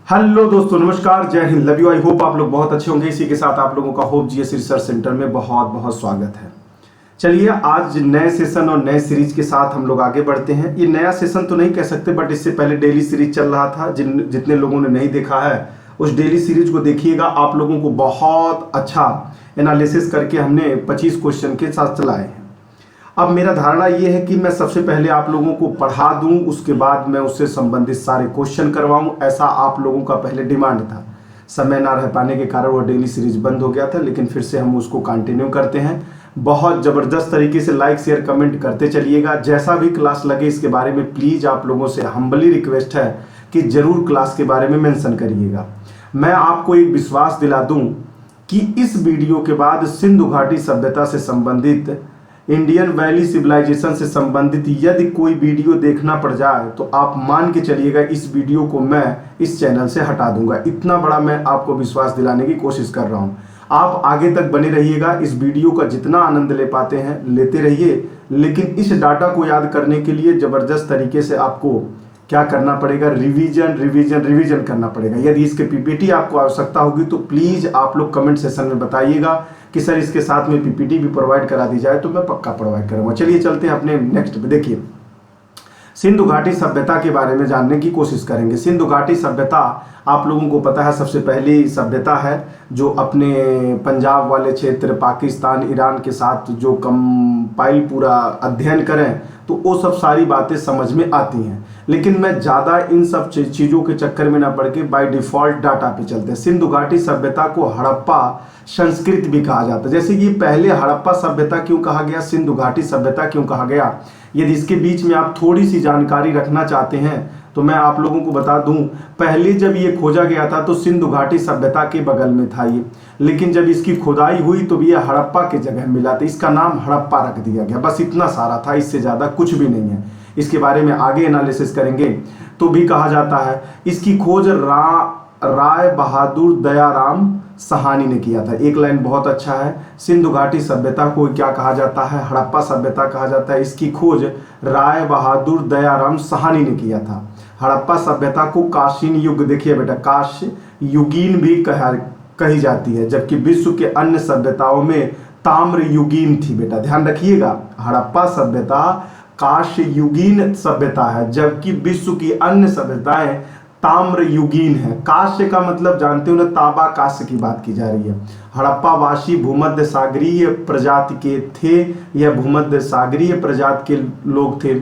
Hello दोस्तों, नमस्कार, जय Hind, love you. I hope आप लोग बहुत अच्छे होंगे। इसी के साथ आप लोगों का होप जीएस रिसर्च सेंटर में बहुत बहुत स्वागत है। चलिए, आज नए सेशन और नए सीरीज के साथ हम लोग आगे बढ़ते हैं। ये नया सेशन तो नहीं कह सकते, बट इससे पहले डेली सीरीज चल रहा था। जितने लोगों ने नहीं देखा है उस डेली सीरीज को देखिएगा। आप लोगों को बहुत अच्छा एनालिसिस करके हमने 25 क्वेश्चन के साथ चलाए हैं। अब मेरा धारणा ये है कि मैं सबसे पहले आप लोगों को पढ़ा दूं, उसके बाद मैं उससे संबंधित सारे क्वेश्चन करवाऊं। ऐसा आप लोगों का पहले डिमांड था। समय ना रह पाने के कारण वो डेली सीरीज बंद हो गया था, लेकिन फिर से हम उसको कंटिन्यू करते हैं। बहुत ज़बरदस्त तरीके से लाइक शेयर कमेंट करते चलिएगा। जैसा भी क्लास लगे इसके बारे में प्लीज़ आप लोगों से हम्बली रिक्वेस्ट है कि ज़रूर क्लास के बारे में मेंशन करिएगा। मैं आपको एक विश्वास दिला दूँ कि इस वीडियो के बाद सिंधु घाटी सभ्यता से संबंधित, इंडियन वैली सिविलाइजेशन से संबंधित यदि कोई वीडियो देखना पड़ जाए तो आप मान के चलिएगा इस वीडियो को मैं इस चैनल से हटा दूंगा। इतना बड़ा मैं आपको विश्वास दिलाने की कोशिश कर रहा हूं। आप आगे तक बने रहिएगा। इस वीडियो का जितना आनंद ले पाते हैं लेते रहिए, लेकिन इस डाटा को याद करने के लिए ज़बरदस्त तरीके से आपको क्या करना पड़ेगा, रिवीजन रिवीजन रिवीजन करना पड़ेगा। यदि इसके पीपीटी आपको आवश्यकता होगी तो प्लीज़ आप लोग कमेंट सेशन में बताइएगा कि सर इसके साथ में पीपीटी भी प्रोवाइड करा दी जाए, तो मैं पक्का प्रोवाइड करूँगा। चलिए चलते हैं अपने नेक्स्ट पे। देखिए, सिंधु घाटी सभ्यता के बारे में जानने की कोशिश करेंगे। सिंधु घाटी सभ्यता आप लोगों को पता है सबसे पहली सभ्यता है जो अपने पंजाब वाले क्षेत्र, पाकिस्तान, ईरान के साथ जो कंपाइल पूरा अध्ययन करें तो वो सब सारी बातें समझ में आती हैं। लेकिन मैं ज़्यादा इन सब चीज़ों के चक्कर में ना पड़ के बाय डिफ़ॉल्ट डाटा पे चलते हैं। सिंधु घाटी सभ्यता को हड़प्पा संस्कृत भी कहा जाता है। जैसे कि पहले हड़प्पा सभ्यता क्यों कहा गया, सिंधु घाटी सभ्यता क्यों कहा गया, यदि इसके बीच में आप थोड़ी सी जानकारी रखना चाहते हैं तो मैं आप लोगों को बता दूं। पहले जब ये खोजा गया था तो सिंधु घाटी सभ्यता के बगल में था ये, लेकिन जब इसकी खुदाई हुई तो ये हड़प्पा के जगह मिला था। इसका नाम हड़प्पा रख दिया गया। बस इतना सारा था, इससे ज़्यादा कुछ भी नहीं है। इसके बारे में आगे एनालिसिस करेंगे। तो भी कहा जाता है इसकी खोज राय बहादुर दयाराम सहानी ने किया था। एक लाइन बहुत अच्छा है। सिंधु घाटी सभ्यता को क्या कहा जाता है, हड़प्पा सभ्यता कहा जाता है। इसकी खोज राय बहादुर दयाराम सहानी ने किया था। हड़प्पा सभ्यता को काशीन युग, देखिए बेटा, काश युगीन भी कही जाती है, जबकि विश्व के अन्य सभ्यताओं में ताम्र युगीन थी। बेटा ध्यान रखिएगा, हड़प्पा सभ्यता काश युगीन सभ्यता है, जबकि विश्व की अन्य सभ्यताएं ताम्र युगीन है। काश्य का मतलब जानते हो ना, ताबा काश्य की बात की जा रही है। हड़प्पा वासी भूमध्य सागरीय प्रजाति के थे। यह भूमध्य सागरीय प्रजाति के लोग थे।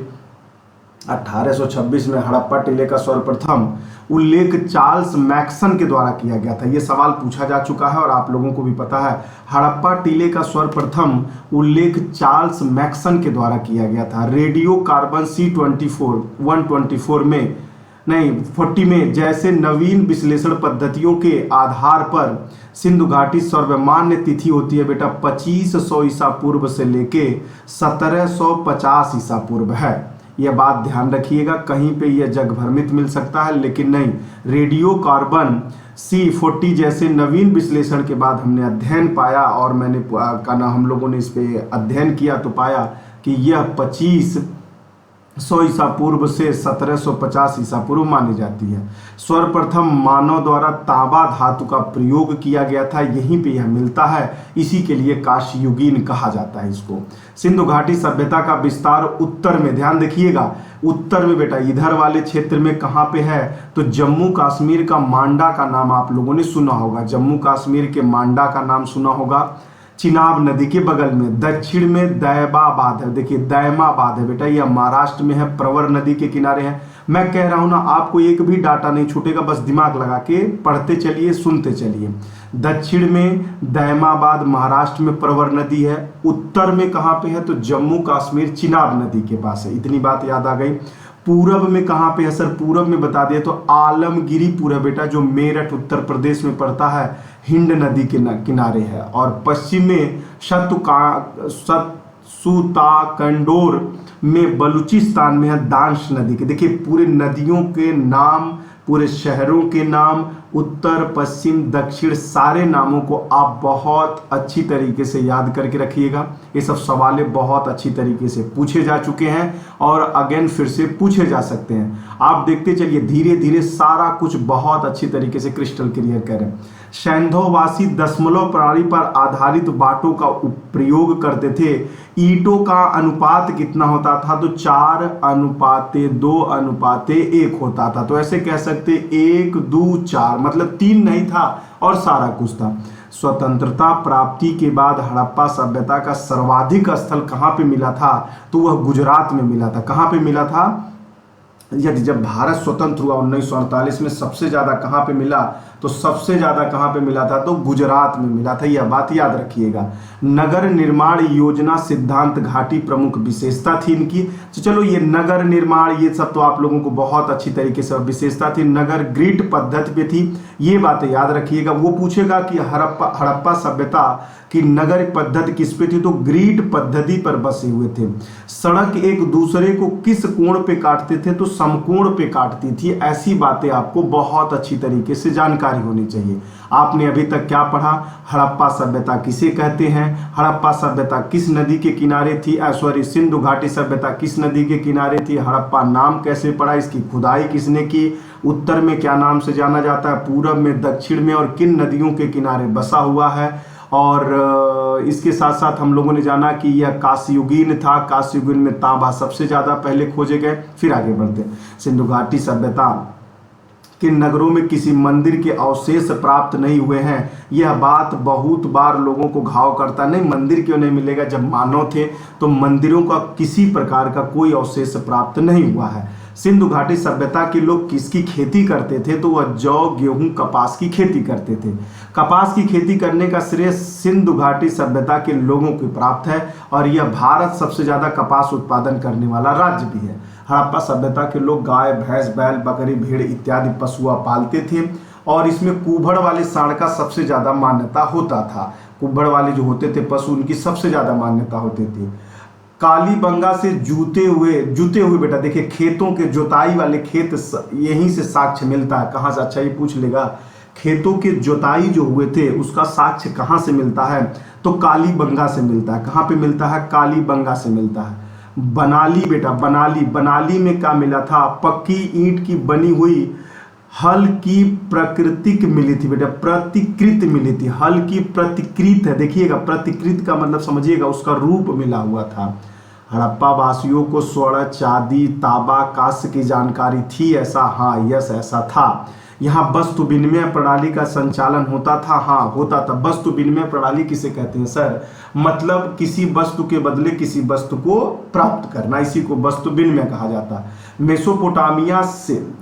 1826 में हड़प्पा टीले का सर्वप्रथम उल्लेख चार्ल्स मैक्सन के द्वारा किया गया था। यह सवाल पूछा जा चुका है और आप लोगों को भी पता है। हड़प्पा टीले का सर्वप्रथम उल्लेख चार्ल्स मैक्सन के द्वारा किया गया था। रेडियो कार्बन C24 124 में नहीं 40 में जैसे नवीन विश्लेषण पद्धतियों के आधार पर सिंधु घाटी सर्वमान्य तिथि होती है बेटा 2500 ईसा पूर्व से लेके 1750 ईसा पूर्व है। यह बात ध्यान रखिएगा। कहीं पे यह जग भ्रमित मिल सकता है, लेकिन नहीं। रेडियो कार्बन C40 जैसे नवीन विश्लेषण के बाद हमने अध्ययन पाया और मैंने हम लोगों ने इस पे अध्ययन किया तो पाया कि यह 2500 ईसा पूर्व से 1750 ईसा पूर्व मानी जाती है। सर्वप्रथम मानव द्वारा तांबा धातु का प्रयोग किया गया था, यहीं पे यह मिलता है। इसी के लिए काश्य युगीन कहा जाता है इसको। सिंधु घाटी सभ्यता का विस्तार उत्तर में, ध्यान देखिएगा, उत्तर में बेटा इधर वाले क्षेत्र में कहाँ पे है तो जम्मू कश्मीर का मांडा का नाम आप लोगों ने सुना होगा। जम्मू कश्मीर के मांडा का नाम सुना होगा। चिनाब नदी के बगल में दक्षिण में दैबाबाद है। देखिए दैमाबाद है बेटा, यह महाराष्ट्र में है, प्रवर नदी के किनारे है। मैं कह रहा हूं ना, आपको एक भी डाटा नहीं छूटेगा, बस दिमाग लगा के पढ़ते चलिए, सुनते चलिए। दक्षिण में दैमाबाद महाराष्ट्र में प्रवर नदी है। उत्तर में कहाँ पे है तो जम्मू कश्मीर चिनाब नदी के पास है। इतनी बात याद आ गई। पूरब में कहाँ पे है सर, पूरब में बता दिया तो आलमगिरीपुर है बेटा, जो मेरठ उत्तर प्रदेश में पड़ता है, हिंद नदी के किनारे है। और पश्चिम में सुताकंडोर में बलूचिस्तान में है, दांश नदी के। देखिए पूरे नदियों के नाम पूरे शहरों के नाम, उत्तर पश्चिम दक्षिण सारे नामों को आप बहुत अच्छी तरीके से याद करके रखिएगा। ये सब सवालें बहुत अच्छी तरीके से पूछे जा चुके हैं और अगेन फिर से पूछे जा सकते हैं। आप देखते चलिए धीरे धीरे सारा कुछ बहुत अच्छी तरीके से क्रिस्टल क्लियर करें। सैंधववासी दशमलव प्रणाली पर आधारित बाटों का प्रयोग करते थे। ईंटों का अनुपात कितना होता था? तो 4:2:1 होता था। तो ऐसे कह सकते 1 2 4, मतलब 3 नहीं था और सारा कुछ था। स्वतंत्रता प्राप्ति के बाद हड़प्पा सभ्यता का सर्वाधिक स्थल कहाँ पे मिला था? तो वह गुजरात में मिला था। कहाँ पे मिला था? यदि जब भारत स्वतंत्र हुआ 1948 में, सबसे ज्यादा कहाँ पे मिला? तो सबसे ज्यादा कहाँ पे मिला था? तो गुजरात में मिला था। यह बात याद रखिएगा। नगर निर्माण योजना सिद्धांत घाटी प्रमुख विशेषता थी इनकी। तो चलो ये नगर निर्माण ये सब तो आप लोगों को बहुत अच्छी तरीके से विशेषता थी। नगर ग्रिड पद्धति पे थी, ये बातें याद रखिएगा। वो पूछेगा कि हड़प्पा सभ्यता की नगर पद्धति किस पे थी? तो ग्रिड पद्धति पर बसे हुए थे। सड़क एक दूसरे को किस कोण पे काटते थे? तो समकोण पे काटती थी। ऐसी बातें आपको बहुत अच्छी तरीके से जानकारी होनी चाहिए। आपने अभी तक क्या पढ़ा? हड़प्पा सभ्यता किसे कहते हैं? हड़प्पा सभ्यता किस नदी के किनारे थी? सिंधु घाटी सभ्यता किस नदी के किनारे थी? हड़प्पा नाम कैसे पड़ा? इसकी खुदाई किसने की? उत्तर में क्या नाम से जाना जाता है? पूरब में, दक्षिण में और किन नदियों के किनारे बसा हुआ है? और इसके साथ साथ हम लोगों ने जाना कि यह कांस्ययुगीन था। कांस्ययुगीन में तांबा सबसे ज्यादा पहले खोजे गए। फिर आगे बढ़ते हैं। सिंधु घाटी सभ्यता के नगरों में किसी मंदिर के अवशेष प्राप्त नहीं हुए हैं। यह बात बहुत बार लोगों को घाव करता, नहीं मंदिर क्यों नहीं मिलेगा? जब मानव थे तो मंदिरों का किसी प्रकार का कोई अवशेष प्राप्त नहीं हुआ है। सिंधु घाटी सभ्यता के लोग किसकी खेती करते थे? तो वह जौ, गेहूं, कपास की खेती करते थे। कपास की खेती करने का श्रेय सिंधु घाटी सभ्यता के लोगों को प्राप्त है और यह भारत सबसे ज्यादा कपास उत्पादन करने वाला राज्य भी है। हड़प्पा सभ्यता के लोग गाय, भैंस, बैल, बकरी, भेड़ इत्यादि पशुआ पालते थे और इसमें कुबड़ वाले सांड का सबसे ज्यादा मान्यता होता था। कुबड़ वाले जो होते थे पशु, उनकी सबसे ज्यादा मान्यता होती थी। कालीबंगा से जुते हुए बेटा देखिए, खेतों के जोताई वाले खेत यहीं से साक्ष्य मिलता है। कहाँ से? अच्छा ये पूछ लेगा, खेतों के जोताई जो हुए थे उसका साक्ष्य कहाँ से मिलता है? तो कालीबंगा से मिलता है। कहाँ पे मिलता है? कालीबंगा से मिलता है। बनाली बेटा, बनाली में क्या मिला था? पक्की ईंट की बनी हुई हल की प्राकृतिक मिली थी बेटा, प्रतिकृत मिली थी। हल की प्रतिकृत है, देखिएगा प्रतिकृत का मतलब समझिएगा, उसका रूप मिला हुआ था। हड़प्पा वासियों को स्वर्ण, चांदी, तांबा, कांस्य की जानकारी थी ऐसा? हाँ, यस ऐसा था। यहाँ वस्तु विनिमय प्रणाली का संचालन होता था? हाँ होता था। वस्तु विनिमय प्रणाली किसे कहते हैं सर? मतलब किसी वस्तु के बदले किसी वस्तु को प्राप्त करना, इसी को वस्तु विनिमय कहा जाता है।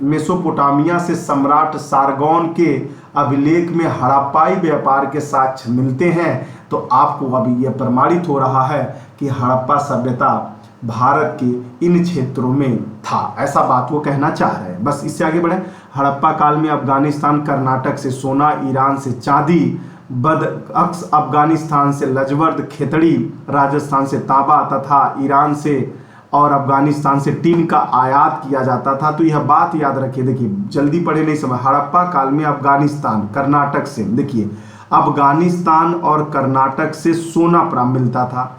मेसोपोटामिया से सम्राट सारगोन के अभिलेख में हड़प्पाई व्यापार के साक्ष्य मिलते हैं। तो आपको अभी यह प्रमाणित हो रहा है कि हड़प्पा सभ्यता भारत के इन क्षेत्रों में था, ऐसा बात वो कहना चाह रहे हैं। बस इससे आगे बढ़े। हड़प्पा काल में अफगानिस्तान, कर्नाटक से सोना, ईरान से चांदी, बदअक्स अफगानिस्तान से लजवर्द खेतड़ी, राजस्थान से तांबा तथा ईरान से और अफगानिस्तान से टीन का आयात किया जाता था। तो यह बात याद रखिए, देखिए जल्दी पढ़े नहीं समय। हड़प्पा काल में अफगानिस्तान, कर्नाटक से, देखिए अफगानिस्तान और कर्नाटक से सोना प्राप्त मिलता था।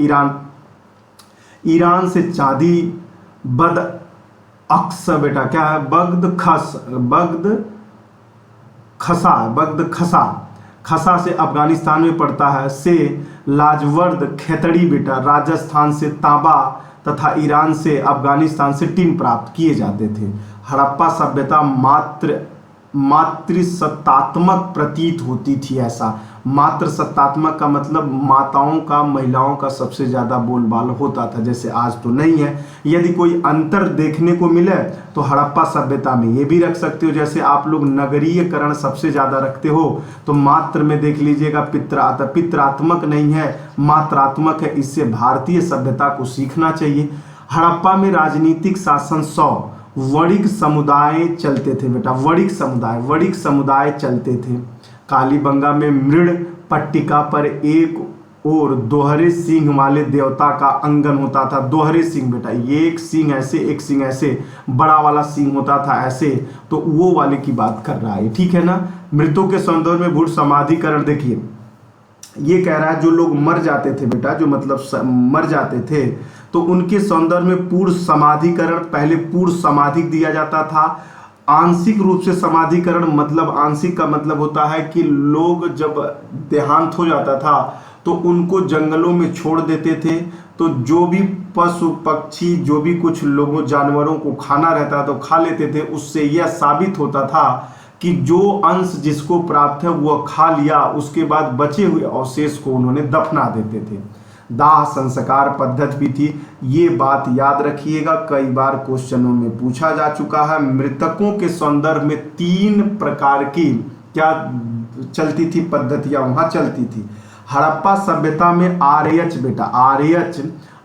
ईरान से चांदी, बदअक्स बेटा क्या है? बगद खसा से अफगानिस्तान में पड़ता है। से लाजवर्द खेतड़ी बेटा राजस्थान से तांबा तथा ईरान से, अफगानिस्तान से टीन प्राप्त किए जाते थे। हड़प्पा सभ्यता मातृसत्तात्मक प्रतीत होती थी। ऐसा मातृसत्तात्मक का मतलब माताओं का, महिलाओं का सबसे ज्यादा बोलबाल होता था, जैसे आज तो नहीं है। यदि कोई अंतर देखने को मिले तो हड़प्पा सभ्यता में ये भी रख सकते हो, जैसे आप लोग नगरीयकरण सबसे ज्यादा रखते हो तो मात्र में देख लीजिएगा पित्रात्मक नहीं है, मात्रात्मक है। इससे भारतीय सभ्यता को सीखना चाहिए। हड़प्पा में राजनीतिक शासन 100 वणिक समुदाय चलते थे बेटा, वणिक समुदाय चलते थे। कालीबंगा में मृण पट्टिका पर एक और दोहरे सींग वाले देवता का अंगन होता था। दोहरे सींग बेटा, ये एक सींग ऐसे एक सींग ऐसे, बड़ा वाला सींग होता था ऐसे, तो वो वाले की बात कर रहा है, ठीक है ना। मृतों के सौंदर्य में भूत समाधिकरण, देखिए ये कह रहा है जो लोग मर जाते थे बेटा, जो मतलब मर जाते थे, तो उनके सौंदर्य में पूर्ण समाधिकरण, पहले पूर्ण समाधि दिया जाता था। आंशिक रूप से समाधिकरण, मतलब आंशिक का मतलब होता है कि लोग जब देहांत हो जाता था तो उनको जंगलों में छोड़ देते थे, तो जो भी पशु पक्षी जो भी कुछ लोगों जानवरों को खाना रहता तो खा लेते थे। उससे यह साबित होता था कि जो अंश जिसको प्राप्त है वह खा लिया, उसके बाद बचे हुए अवशेष को उन्होंने दफना देते थे। दाह संस्कार पद्धति भी थी, ये बात याद रखिएगा, कई बार क्वेश्चनों में पूछा जा चुका है। मृतकों के संदर्भ में 3 प्रकार की क्या चलती थी पद्धतियां वहां चलती थी। हड़प्पा सभ्यता में आर्यच बेटा,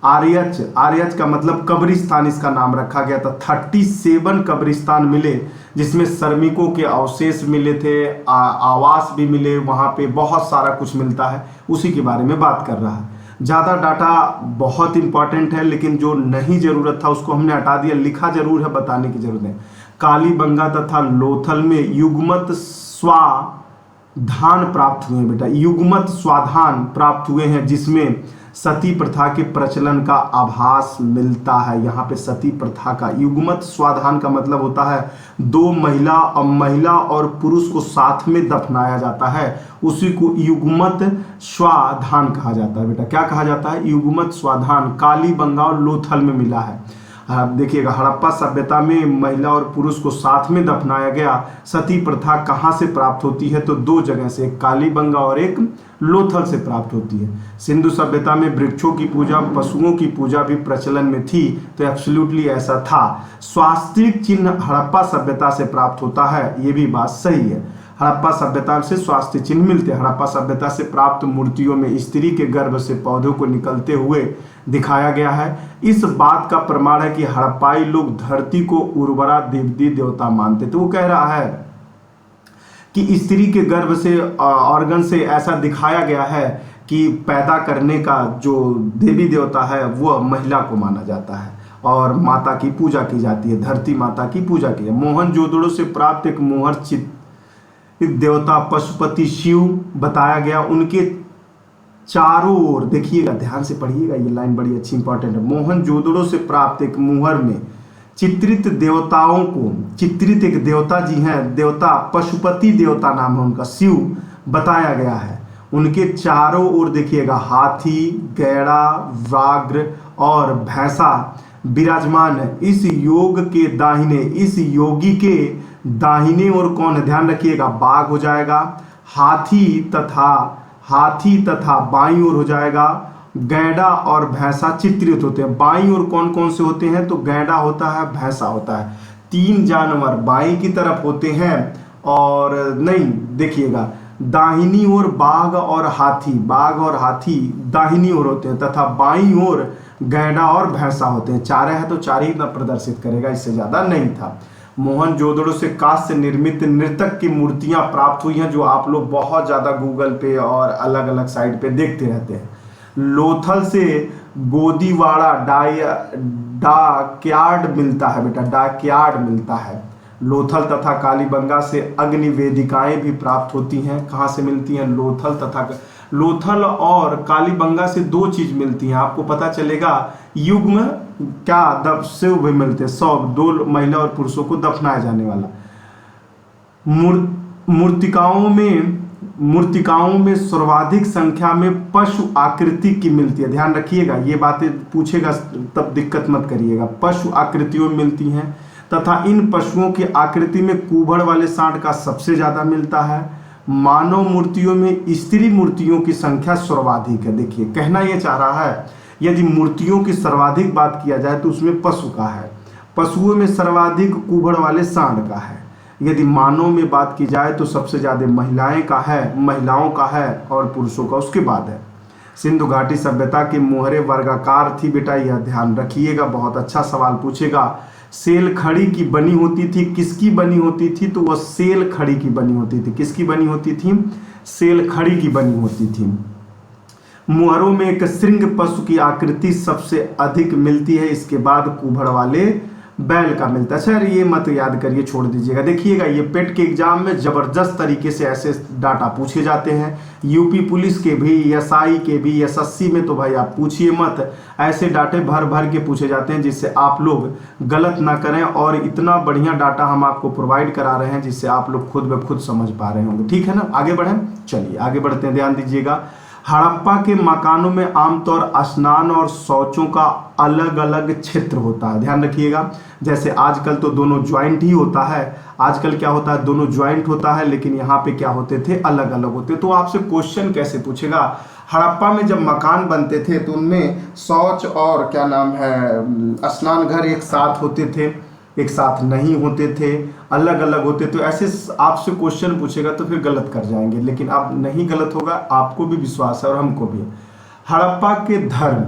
आर्यच का मतलब कब्रिस्तान, इसका नाम रखा गया था। 37 कब्रिस्तान मिले, जिसमें श्रमिकों के अवशेष मिले थे, आवास भी मिले, वहां पे बहुत सारा कुछ मिलता है, उसी के बारे में बात कर रहा है। ज़्यादा डाटा बहुत इंपॉर्टेंट है, लेकिन जो नहीं जरूरत था उसको हमने हटा दिया, लिखा जरूर है, बताने की जरूरत है। कालीबंगा तथा लोथल में युग्मत स्वाधान प्राप्त हुए बेटा, युग्मत स्वाधान प्राप्त हुए हैं, जिसमें सती प्रथा के प्रचलन का आभास मिलता है। यहाँ पे सती प्रथा का, युग्मत स्वाधान का मतलब होता है 2 महिला और पुरुष को साथ में दफनाया जाता है, उसी को युग्मत स्वाधान कहा जाता है बेटा। क्या कहा जाता है? युग्मत स्वाधान। कालीबंगा और लोथल में मिला है। देखिएगा, हड़प्पा सभ्यता में महिला और पुरुष को साथ में दफनाया गया। सती प्रथा कहाँ से प्राप्त होती है? तो 2 जगह से, एक कालीबंगा और एक लोथल से प्राप्त होती है। सिंधु सभ्यता में वृक्षों की पूजा, पशुओं की पूजा भी प्रचलन में थी, तो एब्सोल्युटली ऐसा था। स्वास्तिक चिन्ह हड़प्पा सभ्यता से प्राप्त होता है, ये भी बात सही है। हड़प्पा सभ्यता से स्वास्थ्य चिन्ह मिलते हैं। हड़प्पा सभ्यता से प्राप्त मूर्तियों में स्त्री के गर्भ से पौधों को निकलते हुए दिखाया गया है। इस बात का प्रमाण है कि हड़प्पाई लोग धरती को उर्वरा देवी देवता मानते थे। वो कह रहा है कि स्त्री के गर्भ से, ऑर्गन से ऐसा दिखाया गया है कि पैदा करने का जो देवी देवता है वह महिला को माना जाता है और माता की पूजा की जाती है, धरती माता की पूजा की जाती है। मोहनजोदड़ो से प्राप्त एक मोहर देवता पशुपति शिव बताया गया। उनके चारों ओर, देखिएगा ध्यान से पढ़िएगा, ये लाइन बड़ी अच्छी इंपॉर्टेंट है। मोहनजोदड़ो से प्राप्त एक मुहर में चित्रित देवताओं को, चित्रित एक देवता जी हैं, देवता पशुपति देवता नाम है उनका, शिव बताया गया है। उनके चारों ओर देखिएगा हाथी, गैड़ा, व्याघ्र और भैंसा विराजमान है। इस योग के दाहिने, इस योगी के दाहिने ओर कौन है? ध्यान रखिएगा, बाघ हो जाएगा, हाथी तथा बाईं ओर हो जाएगा गैंडा और भैंसा चित्रित होते हैं। बाईं ओर कौन कौन से होते हैं? तो गैंडा होता है, भैंसा होता है। 3 जानवर बाईं की तरफ होते हैं, और नहीं देखिएगा, दाहिनी ओर बाघ और हाथी दाहिनी ओर होते हैं, तथा बाईं ओर गैंडा और भैंसा होते हैं। 4 है तो 4 ही प्रदर्शित करेगा, इससे ज्यादा नहीं था। मोहनजोदड़ो से कांस्य से निर्मित नर्तक की मूर्तियां प्राप्त हुई हैं, जो आप लोग बहुत ज्यादा गूगल पे और अलग अलग साइट पे देखते रहते हैं। लोथल से गोदीवाड़ा डाकयार्ड मिलता है बेटा, डाकयार्ड मिलता है। लोथल तथा कालीबंगा से अग्नि वेदिकाएं भी प्राप्त होती हैं। कहाँ से मिलती हैं? लोथल और कालीबंगा से 2 चीज मिलती हैं, आपको पता चलेगा। युग्म क्या शिव भी मिलते हैं, 2 महिला और पुरुषों को दफनाया जाने वाला। मूर्तिकाओं में सर्वाधिक संख्या में पशु आकृति की मिलती है। ध्यान रखिएगा, ये बातें पूछेगा तब दिक्कत मत करिएगा। पशु आकृतियों में मिलती हैं, तथा इन पशुओं की आकृति में कुबड़ वाले सांड का सबसे ज्यादा मिलता है। मानव मूर्तियों में स्त्री मूर्तियों की संख्या सर्वाधिक है। देखिए, कहना यह चाह रहा है, यदि मूर्तियों की सर्वाधिक बात किया जाए तो उसमें पशु का है, पशुओं में सर्वाधिक कुबड़ वाले सांड का है। यदि मानव में बात की जाए तो सबसे ज्यादा महिलाओं का है और पुरुषों का उसके बाद है। सिंधु घाटी सभ्यता की मोहरे वर्गाकार थी बेटा, यह ध्यान रखिएगा, बहुत अच्छा सवाल पूछेगा। सेल खड़ी की बनी होती थी, किसकी बनी होती थी? तो वह सेल खड़ी की बनी होती थी। किसकी बनी होती थी? सेल खड़ी की बनी होती थी। मुहरों में एक श्रृंग पशु की आकृति सबसे अधिक मिलती है, इसके बाद कुभड़ वाले बैल का मिलता है। सर ये मत याद करिए, छोड़ दीजिएगा। देखिएगा ये पेट के एग्जाम में जबरदस्त तरीके से ऐसे डाटा पूछे जाते हैं, यूपी पुलिस के भी, एसआई के भी, एसएससी में तो भाई आप पूछिए मत, ऐसे डाटे भर भर के पूछे जाते हैं जिससे आप लोग गलत ना करें। और इतना बढ़िया डाटा हम आपको प्रोवाइड करा रहे हैं जिससे आप लोग खुद ब खुद समझ पा रहे होंगे। ठीक है ना, आगे बढ़ें, चलिए आगे बढ़ते हैं। ध्यान दीजिएगा, हड़प्पा के मकानों में आमतौर स्नान और शौचों का अलग अलग क्षेत्र होता है। ध्यान रखिएगा, जैसे आजकल तो दोनों ज्वाइंट ही होता है, आजकल क्या होता है दोनों ज्वाइंट होता है, लेकिन यहाँ पे क्या होते थे अलग अलग होते। तो आपसे क्वेश्चन कैसे पूछेगा, हड़प्पा में जब मकान बनते थे तो उनमें शौच और क्या नाम है स्नान घर एक साथ होते थे, एक साथ नहीं होते थे, अलग अलग होते। तो ऐसे आपसे क्वेश्चन पूछेगा तो फिर गलत कर जाएंगे, लेकिन अब नहीं गलत होगा, आपको भी विश्वास है और हमको भी। हड़प्पा के धर्म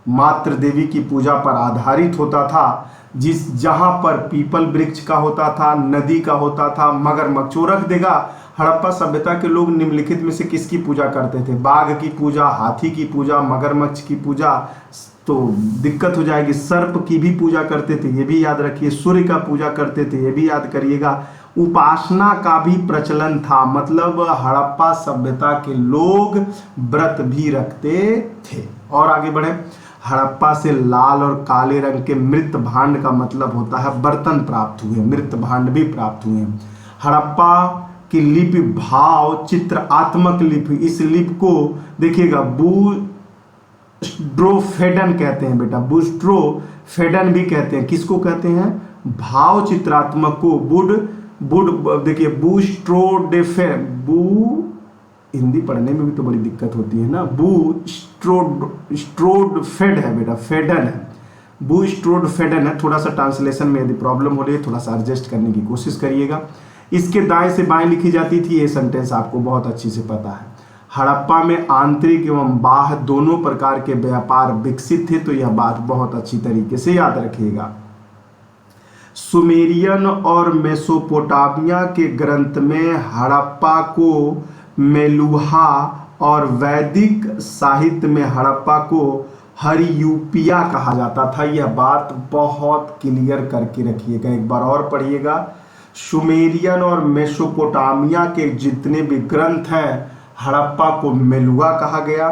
मातृ देवी की पूजा पर आधारित होता था, जहां पर पीपल वृक्ष का होता था, नदी का होता था, मगरमच्छ। रख देगा, हड़प्पा सभ्यता के लोग निम्नलिखित में से किसकी पूजा करते थे? बाघ की पूजा, हाथी की पूजा, मगरमच्छ की पूजा, तो दिक्कत हो जाएगी। सर्प की भी पूजा करते थे, ये भी याद रखिए। सूर्य का पूजा करते थे, ये भी याद करिएगा। उपासना का भी प्रचलन था, मतलब हड़प्पा सभ्यता के लोग व्रत भी रखते थे। और आगे बढ़े, हड़प्पा से लाल और काले रंग के मृत भांड का मतलब होता है बर्तन प्राप्त हुए, मृत भांड भी प्राप्त हुए। हड़प्पा की लिपि भाव चित्रात्मक लिपि, इस लिपि को देखिएगा बूस्ट्रोफेडन कहते हैं बेटा, बूस्ट्रोफेडन भी कहते हैं। किसको कहते हैं? भाव चित्रात्मक को। देखिए हिंदी पढ़ने में भी तो बड़ी दिक्कत होती है ना। बूस्ट्रोफेड है बेटा, फेडन है, बूस्ट्रोफेडन है। थोड़ा सा ट्रांसलेशन में यदि प्रॉब्लम हो रही है थोड़ा सा एडजस्ट करने की कोशिश करिएगा। इसके दाएं से बाएं लिखी जाती थी, ये सेंटेंस आपको बहुत अच्छी से पता है। हड़प्पा में आंतरिक एवं बाह्य दोनों प्रकार के व्यापार विकसित थे, तो यह बात बहुत अच्छी तरीके से याद रखिएगा। सुमेरियन और मेसोपोटामिया के ग्रंथ में हड़प्पा को मेलुहा और वैदिक साहित्य में हड़प्पा को हरियूपिया कहा जाता था। यह बात बहुत क्लियर करके रखिएगा, एक बार और पढ़िएगा। सुमेरियन और मेसोपोटामिया के जितने भी ग्रंथ हैं हड़प्पा को मेलुहा कहा गया,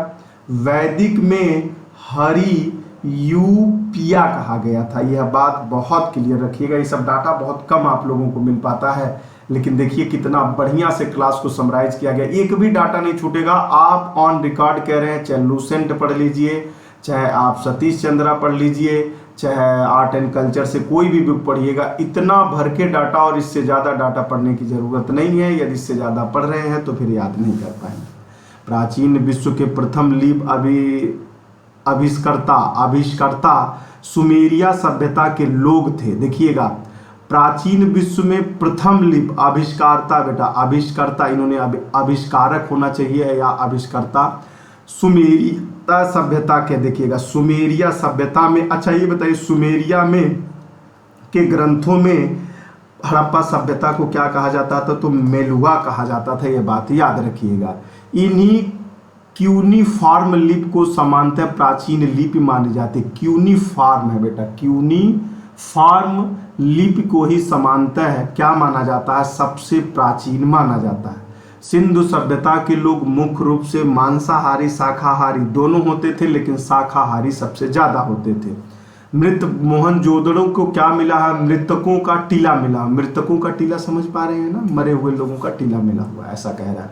वैदिक में हरियूपिया कहा गया था। यह बात बहुत क्लियर रखिएगा। ये सब डाटा बहुत कम आप लोगों को मिल पाता है, लेकिन देखिए कितना बढ़िया से क्लास को समराइज किया गया, एक भी डाटा नहीं छूटेगा। आप ऑन रिकॉर्ड कह रहे हैं, चाहे लूसेंट पढ़ लीजिए, चाहे आप सतीश चंद्रा पढ़ लीजिए, चाहे आर्ट एंड कल्चर से कोई भी बुक पढ़िएगा, इतना भर के डाटा और इससे ज़्यादा डाटा पढ़ने की ज़रूरत नहीं है। यदि इससे ज़्यादा पढ़ रहे हैं तो फिर याद नहीं कर पाएंगे। प्राचीन विश्व के प्रथम लिपि आविष्कर्ता सुमेरिया सभ्यता के लोग थे। देखिएगा, प्राचीन विश्व में प्रथम लिपि आविष्कारता, बेटा आविष्कर्ता, इन्होंने आविष्कारक होना चाहिए या आविष्कर्ता, सुमेरिया सभ्यता के। देखिएगा सुमेरिया सभ्यता में, अच्छा ये बताइए सुमेरिया में के ग्रंथों में हड़प्पा सभ्यता को क्या कहा जाता था? तो मेलुहा कहा जाता था। ये बात याद रखिएगा। इन्हीं क्यूनिफॉर्म लिपि को समानतः प्राचीन लिपि मानी जाती है। क्यूनिफॉर्म है बेटा, क्यूनिफॉर्म लिपि को ही समानतः क्या माना जाता है? सबसे प्राचीन माना जाता है। सिंधु सभ्यता के लोग मुख्य रूप से मांसाहारी शाकाहारी दोनों होते थे, लेकिन शाकाहारी सबसे ज्यादा होते थे। मोहनजोदड़ो को क्या मिला है? मृतकों का टीला मिला। मृतकों का टीला समझ पा रहे हैं ना, मरे हुए लोगों का टीला मिला हुआ, ऐसा कह रहा है।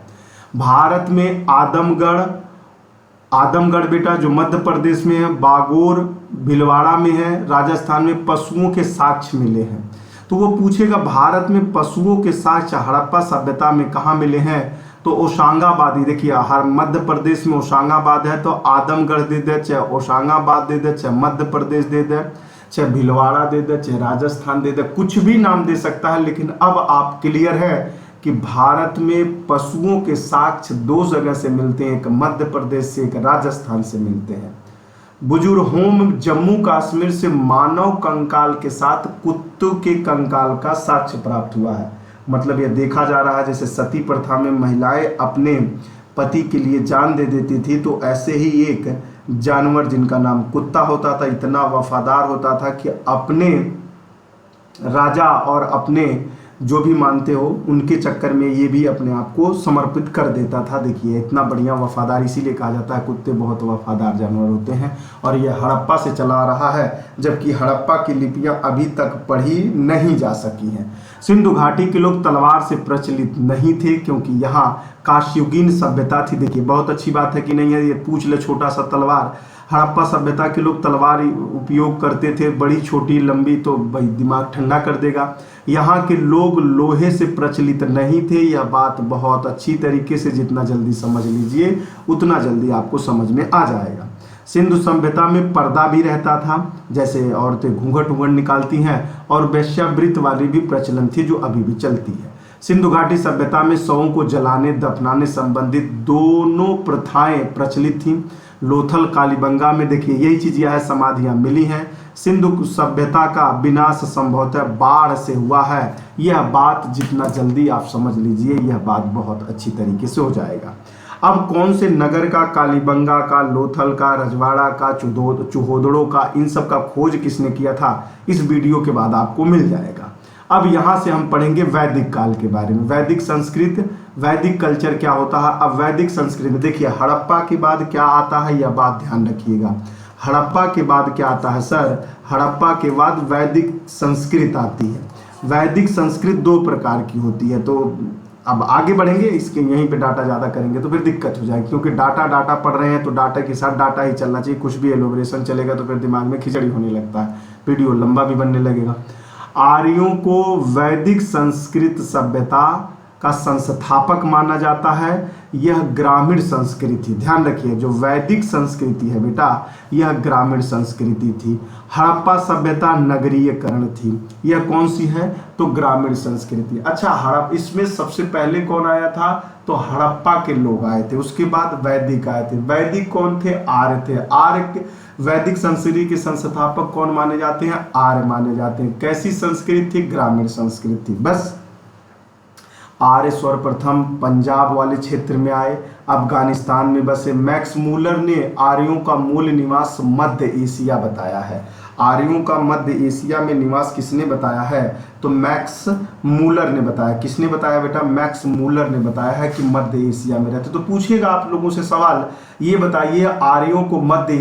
भारत में आदमगढ़ बेटा जो मध्य प्रदेश में है, बागोर भीलवाड़ा में है, राजस्थान में पशुओं के साक्ष्य मिले हैं। तो वो पूछेगा भारत में पशुओं के साक्ष्य हड़प्पा सभ्यता में कहाँ मिले हैं? तो होशंगाबाद ही, देखिए हर मध्य प्रदेश में होशंगाबाद है, तो आदमगढ़ दे दे, चाहे होशंगाबाद दे दे, चाहे मध्य प्रदेश दे दे, चाहे भीलवाड़ा दे दे, चाहे राजस्थान दे दे, कुछ भी नाम दे सकता है। लेकिन अब आप क्लियर है कि भारत में पशुओं के साक्ष्य दो जगह से मिलते हैं, एक मध्य प्रदेश से, एक राजस्थान से मिलते हैं। बुजुर्गों जम्मू कश्मीर से मानव कंकाल के साथ कुत्तों के कंकाल का साक्ष्य प्राप्त हुआ है। मतलब यह देखा जा रहा है जैसे सती प्रथा में महिलाएं अपने पति के लिए जान दे देती थी, तो ऐसे ही एक जानवर जिनका नाम कुत्ता होता था इतना वफादार होता था कि अपने राजा और अपने जो भी मानते हो उनके चक्कर में ये भी अपने आप को समर्पित कर देता था। देखिए इतना बढ़िया वफादार, इसीलिए कहा जाता है कुत्ते बहुत वफादार जानवर होते हैं। और ये हड़प्पा से चला आ रहा है, जबकि हड़प्पा की लिपियां अभी तक पढ़ी नहीं जा सकी हैं। सिंधु घाटी के लोग तलवार से प्रचलित नहीं थे, क्योंकि यहाँ काशयुगीन सभ्यता थी। देखिए बहुत अच्छी बात है कि नहीं है, ये पूछ ले छोटा सा तलवार। हड़प्पा सभ्यता के लोग तलवार उपयोग करते थे, बड़ी छोटी लंबी, तो भाई दिमाग ठंडा कर देगा। यहाँ के लोग लोहे से प्रचलित नहीं थे, यह बात बहुत अच्छी तरीके से जितना जल्दी समझ लीजिए उतना जल्दी आपको समझ में आ जाएगा। सिंधु सभ्यता में पर्दा भी रहता था, जैसे औरतें घूंघट उघट निकालती हैं, और वेश्यावृत्ति वाली भी प्रचलन थी जो अभी भी चलती है। सिंधु घाटी सभ्यता में शवों को जलाने दफनाने संबंधित दोनों प्रथाएं प्रचलित थीं। लोथल कालीबंगा में देखिए यही चीज, यह समाधियां मिली हैं। सिंधु सभ्यता का विनाश संभवतः बाढ़ से हुआ है। यह बात जितना जल्दी आप समझ लीजिए यह बात बहुत अच्छी तरीके से हो जाएगा। अब कौन से नगर का, कालीबंगा का, लोथल का, रजवाड़ा का, चुहोदड़ों का, इन सब का खोज किसने किया था, इस वीडियो के बाद आपको मिल जाएगा। अब यहाँ से हम पढ़ेंगे वैदिक काल के बारे में, वैदिक संस्कृत, वैदिक कल्चर क्या होता है। अब वैदिक संस्कृत में देखिए हड़प्पा के बाद क्या आता है, यह बात ध्यान रखिएगा। हड़प्पा के बाद क्या आता है सर, हड़प्पा के बाद वैदिक संस्कृत आती है। वैदिक संस्कृत दो प्रकार की होती है। तो अब आगे बढ़ेंगे, इसके यहीं पे डाटा ज़्यादा करेंगे तो फिर दिक्कत हो जाएगी, क्योंकि डाटा पढ़ रहे हैं तो डाटा के साथ डाटा ही चलना चाहिए। कुछ भी एलोबरेशन चलेगा तो फिर दिमाग में खिचड़ी होने लगता है, वीडियो लंबा भी बनने लगेगा। आर्यों को वैदिक संस्कृत सभ्यता का संस्थापक माना जाता है। यह ग्रामीण संस्कृति, ध्यान रखिए, जो वैदिक संस्कृति है बेटा यह ग्रामीण संस्कृति थी। हड़प्पा सभ्यता नगरीयकरण थी। यह कौन सी है, तो ग्रामीण संस्कृति। अच्छा, इसमें सबसे पहले कौन आया था, तो हड़प्पा के लोग आए थे, उसके बाद वैदिक आए थे। वैदिक कौन थे, आर्य थे। आर्य वैदिक संस्कृति के संस्थापक कौन माने जाते हैं, आर्य माने जाते हैं। कैसी संस्कृति थी, ग्रामीण संस्कृति। बस आर्य सर्वप्रथम पंजाब वाले क्षेत्र में आए, अफगानिस्तान में बसे। मैक्स मूलर ने आर्यों का मूल निवास मध्य एशिया बताया है। आर्यों का मध्य एशिया में निवास किसने बताया है, तो मैक्स मूलर ने बताया। किसने बताया बेटा, मैक्स मूलर ने बताया है कि मध्य एशिया में रहते। तो पूछिएगा आप लोगों से सवाल, ये बताइए आर्यों को मध्य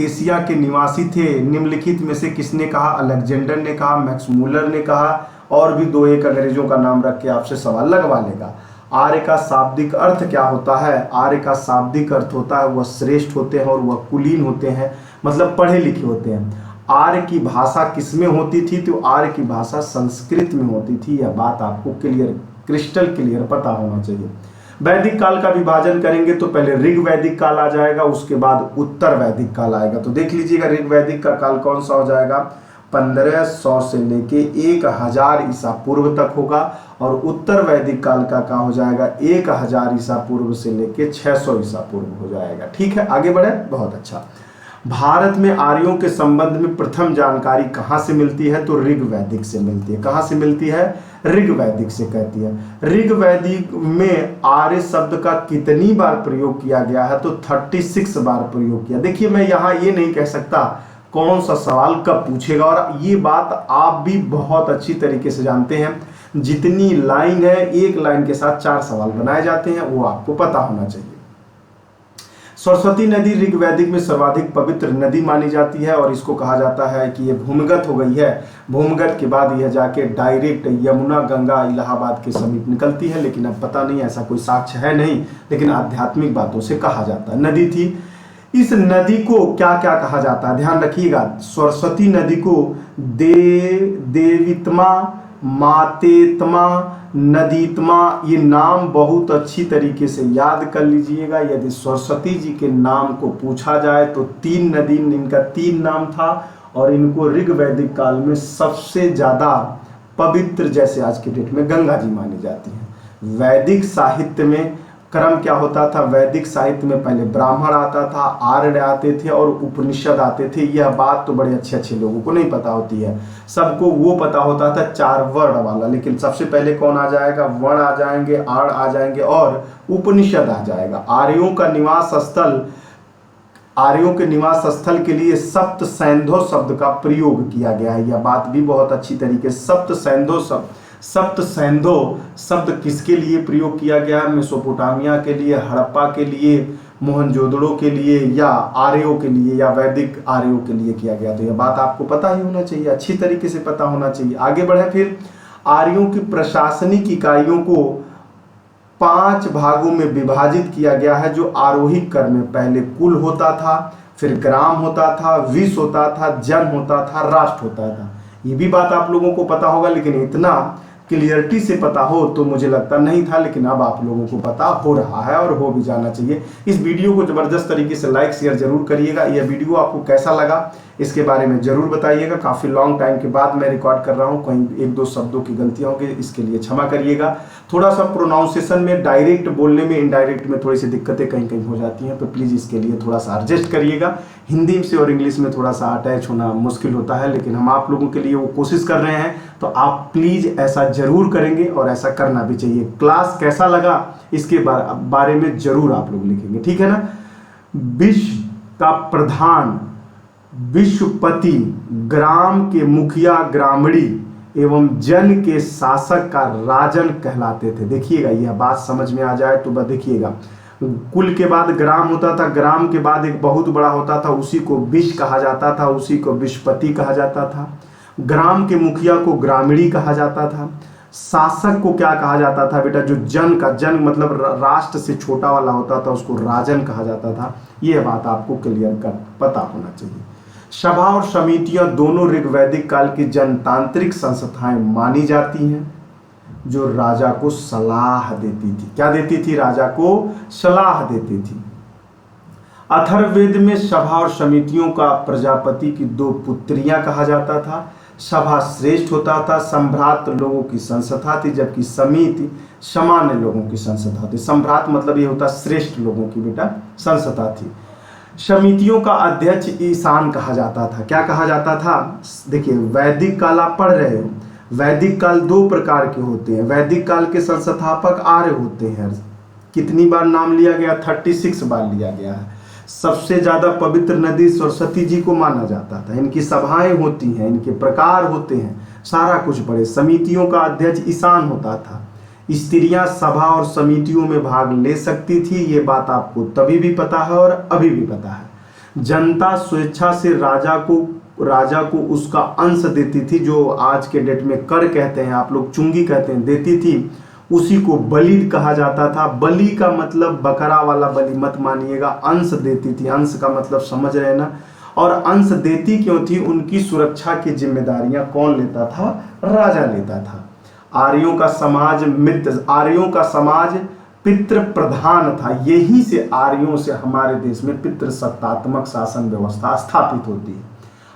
एशिया के निवासी थे निम्नलिखित में से किसने कहा, अलेक्जेंडर ने कहा, मैक्स मूलर ने कहा, और भी दो एक अंग्रेजों का नाम रख के आपसे सवाल लगवा लेगा। आर्य का शाब्दिक अर्थ क्या होता है, आर्य का शाब्दिक अर्थ होता है वह श्रेष्ठ होते हैं और वह कुलीन होते हैं, मतलब पढ़े लिखे होते हैं। आर्य की भाषा किसमें होती थी, तो आर्य की भाषा संस्कृत में होती थी। यह बात आपको क्लियर, क्रिस्टल क्लियर पता होना चाहिए। वैदिक काल का विभाजन करेंगे तो पहले ऋग वैदिक काल आ जाएगा, उसके बाद उत्तर वैदिक काल आएगा। तो देख लीजिएगा ऋग वैदिक का काल कौन सा हो जाएगा, 1500 से लेके 1000 ईसा पूर्व तक होगा, और उत्तर वैदिक काल का क्या हो जाएगा, 1000 ईसा पूर्व से लेके 600 ईसा पूर्व हो जाएगा। ठीक है, आगे बढ़े, बहुत अच्छा। भारत में आर्यों के संबंध में प्रथम जानकारी कहाँ से मिलती है, तो ऋग वैदिक से मिलती है। कहाँ से मिलती है, ऋग वैदिक से कहती है। ऋग वैदिक में आर्य शब्द का कितनी बार प्रयोग किया गया है, तो 36 बार प्रयोग किया। देखिए मैं यहाँ ये नहीं कह सकता कौन सा सवाल कब पूछेगा, और ये बात आप भी बहुत अच्छी तरीके से जानते हैं। जितनी लाइन है, एक लाइन के साथ 4 सवाल बनाए जाते हैं, वो आपको पता होना चाहिए। सरस्वती नदी ऋग वैदिक में सर्वाधिक पवित्र नदी मानी जाती है, और इसको कहा जाता है कि ये भूमिगत हो गई है। भूमिगत के बाद यह जाके डायरेक्ट यमुना, गंगा, इलाहाबाद के समीप निकलती है, लेकिन अब पता नहीं, ऐसा कोई साक्ष्य है नहीं, लेकिन आध्यात्मिक बातों से कहा जाता है नदी थी। इस नदी को क्या क्या कहा जाता है, ध्यान रखिएगा। सरस्वती नदी को देवितमा, मातेतमा, नदीतमा, ये नाम बहुत अच्छी तरीके से याद कर लीजिएगा। यदि सरस्वती जी के नाम को पूछा जाए तो 3 नदी, इनका 3 नाम था, और इनको ऋग वैदिक काल में सबसे ज्यादा पवित्र, जैसे आज के डेट में गंगा जी मानी जाती हैं। वैदिक साहित्य में क्रम क्या होता था, वैदिक साहित्य में पहले ब्राह्मण आता था, आर्य आते थे और उपनिषद आते थे। यह बात तो बड़े अच्छे अच्छे लोगों को नहीं पता होती है, सबको वो पता होता था 4 वर्ण वाला। लेकिन सबसे पहले कौन आ जाएगा, वर्ण आ जाएंगे, आर्य आ जाएंगे और उपनिषद आ जाएगा। आर्यों के निवास स्थल के लिए सप्त सैंधो शब्द का प्रयोग किया गया है। यह बात भी बहुत अच्छी तरीके से सप्त सैंधो शब्द किसके लिए प्रयोग किया गया है, मेसोपोटामिया के लिए, हड़प्पा के लिए, मोहनजोदड़ो के लिए, या आर्यों के लिए, या वैदिक आर्यों के लिए किया गया। तो यह बात आपको पता ही होना चाहिए, अच्छी तरीके से पता होना चाहिए। आगे बढ़े फिर, आर्यों की प्रशासनिक इकाइयों को 5 भागों में विभाजित किया गया है, जो आरोहिक क्रम में पहले कुल होता था, फिर ग्राम होता था, विष होता था, जन होता था, राष्ट्र होता था। ये भी बात आप लोगों को पता होगा, लेकिन इतना क्लियरिटी से पता हो तो मुझे लगता नहीं था, लेकिन अब आप लोगों को पता हो रहा है और हो भी जाना चाहिए। इस वीडियो को जबरदस्त तरीके से लाइक शेयर जरूर करिएगा। यह वीडियो आपको कैसा लगा इसके बारे में जरूर बताइएगा। काफ़ी लॉन्ग टाइम के बाद मैं रिकॉर्ड कर रहा हूँ, कहीं 1-2 शब्दों की गलतियाँ होंगी, इसके लिए क्षमा करिएगा। थोड़ा सा प्रोनाउंसिएशन में, डायरेक्ट बोलने में, इनडायरेक्ट में थोड़ी सी दिक्कतें कहीं कहीं हो जाती हैं, तो प्लीज़ इसके लिए थोड़ा सा एडजस्ट करिएगा। हिंदी से और इंग्लिश में थोड़ा सा अटैच होना मुश्किल होता है, लेकिन हम आप लोगों के लिए वो कोशिश कर रहे हैं, तो आप प्लीज़ ऐसा जरूर करेंगे और ऐसा करना भी चाहिए। क्लास कैसा लगा इसके बारे में जरूर आप लोग लिखेंगे, ठीक है ना। विश्व का प्रधान, विश्वपति, ग्राम के मुखिया ग्रामणी एवं जन के शासक का राजन कहलाते थे। देखिएगा, यह बात समझ में आ जाए तो बस देखिएगा, कुल के बाद ग्राम होता था, ग्राम के बाद एक बहुत बड़ा होता था, उसी को विश्व कहा जाता था, उसी को विश्वपति कहा जाता था। ग्राम के मुखिया को ग्रामीणी कहा जाता था। शासक को क्या कहा जाता था बेटा, जो जन मतलब राष्ट्र से छोटा वाला होता था, उसको राजन कहा जाता था। यह बात आपको क्लियर कर पता होना चाहिए। सभा और समितियां दोनों ऋग्वैदिक काल की जनतांत्रिक संस्थाएं मानी जाती हैं, जो राजा को सलाह देती थी। क्या देती थी, राजा को सलाह देती थी। अथर्ववेद में सभा और समितियों का प्रजापति की 2 पुत्रियां कहा जाता था। सभा श्रेष्ठ होता था, सम्भ्रात लोगों की संस्था थी, जबकि समिति सामान्य लोगों की संस्था थी। सम्भ्रात मतलब ये होता श्रेष्ठ लोगों की बेटा संस्था थी। समितियों का अध्यक्ष ईशान कहा जाता था। क्या कहा जाता था, देखिए वैदिक काल आप पढ़ रहे हो, वैदिक काल 2 प्रकार के होते हैं। वैदिक काल के संस्थापक आर्य होते हैं। कितनी बार नाम लिया गया, 36 बार लिया गया है। सबसे ज्यादा पवित्र नदी सरस्वती जी को माना जाता था। इनकी सभाएं होती हैं, इनके प्रकार होते हैं, सारा कुछ पढ़े। समितियों का अध्यक्ष ईशान होता था। स्त्रियां सभा और समितियों में भाग ले सकती थी, ये बात आपको तभी भी पता है और अभी भी पता है। जनता स्वेच्छा से राजा को उसका अंश देती थी, जो आज के डेट में कर कहते हैं, आप लोग चुंगी कहते हैं, देती थी। उसी को बलि कहा जाता था। बलि का मतलब बकरा वाला बलि मत मानिएगा, अंश देती थी। अंश का मतलब समझ रहे ना। और अंश देती क्यों थी, उनकी सुरक्षा की जिम्मेदारियां कौन लेता था, राजा लेता था। आर्यों का समाज पितृ प्रधान था। यही से आर्यों से हमारे देश में पितृ सत्तात्मक शासन व्यवस्था स्थापित होती है।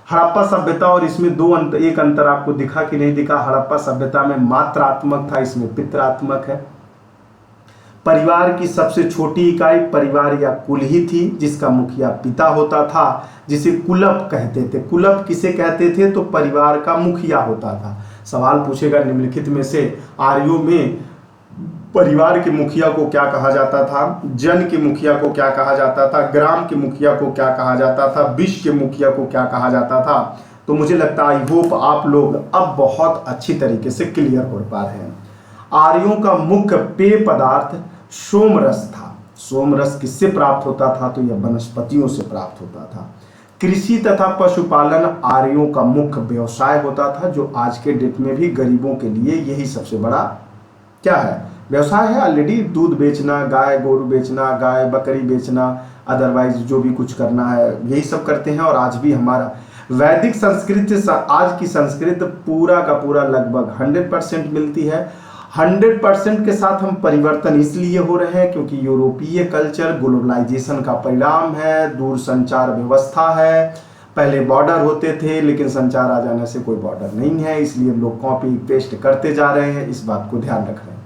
हड़प्पा सभ्यता और इसमें एक अंतर आपको दिखा कि नहीं दिखा। हड़प्पा सभ्यता में मात्रात्मक था, इसमें पितरात्मक है। परिवार की सबसे छोटी इकाई परिवार या कुल ही थी, जिसका मुखिया पिता होता था, जिसे कुलप कहते थे। कुलप किसे कहते थे, तो परिवार का मुखिया होता था। सवाल पूछेगा निम्नलिखित में से आर्यों में परिवार के मुखिया को क्या कहा जाता था, जन के मुखिया को क्या कहा जाता था, ग्राम के मुखिया को क्या कहा जाता था, विश्व के मुखिया को क्या कहा जाता था। तो मुझे लगता है आई होप आप लोग अब बहुत अच्छी तरीके से क्लियर हो पा रहे हैं। आर्यों का मुख्य पेय पदार्थ सोमरस था। सोमरस किससे प्राप्त होता था, तो यह वनस्पतियों से प्राप्त होता था। कृषि तथा पशुपालन आर्यों का मुख्य व्यवसाय होता था, जो आज के डेट में भी गरीबों के लिए यही सबसे बड़ा क्या है, व्यवसाय है। ऑलरेडी दूध बेचना, गाय गोरू बेचना, गाय बकरी बेचना, अदरवाइज जो भी कुछ करना है यही सब करते हैं। और आज भी हमारा वैदिक संस्कृत से आज की संस्कृत पूरा का पूरा लगभग 100% मिलती है। 100% के साथ हम परिवर्तन इसलिए हो रहे हैं क्योंकि यूरोपीय कल्चर ग्लोबलाइजेशन का परिणाम है, दूर संचार व्यवस्था है। पहले बॉर्डर होते थे, लेकिन संचार आ जाने से कोई बॉर्डर नहीं है, इसलिए लोग कॉपी पेस्ट करते जा रहे हैं। इस बात को ध्यान रख रहे हैं।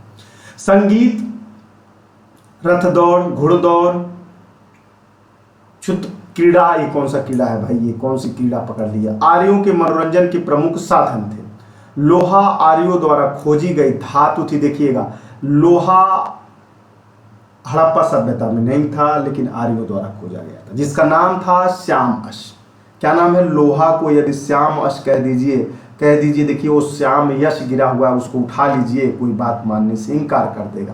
संगीत रथ दौड़, घुड़दौड़, क्षुत क्रीड़ा, ये कौन सा क्रीड़ा है भाई, ये कौन सी क्रीड़ा पकड़ लिया। आर्यों के मनोरंजन के प्रमुख साधन थे। लोहा आर्यों द्वारा खोजी गई धातु थी। देखिएगा, लोहा हड़प्पा सभ्यता में नहीं था, लेकिन आर्यों द्वारा खोजा गया था, जिसका नाम था श्याम अश। क्या नाम है? लोहा को यदि श्याम अश कह दीजिए, देखिए वो श्याम यश गिरा हुआ है, उसको उठा लीजिए, कोई बात मानने से इनकार कर देगा।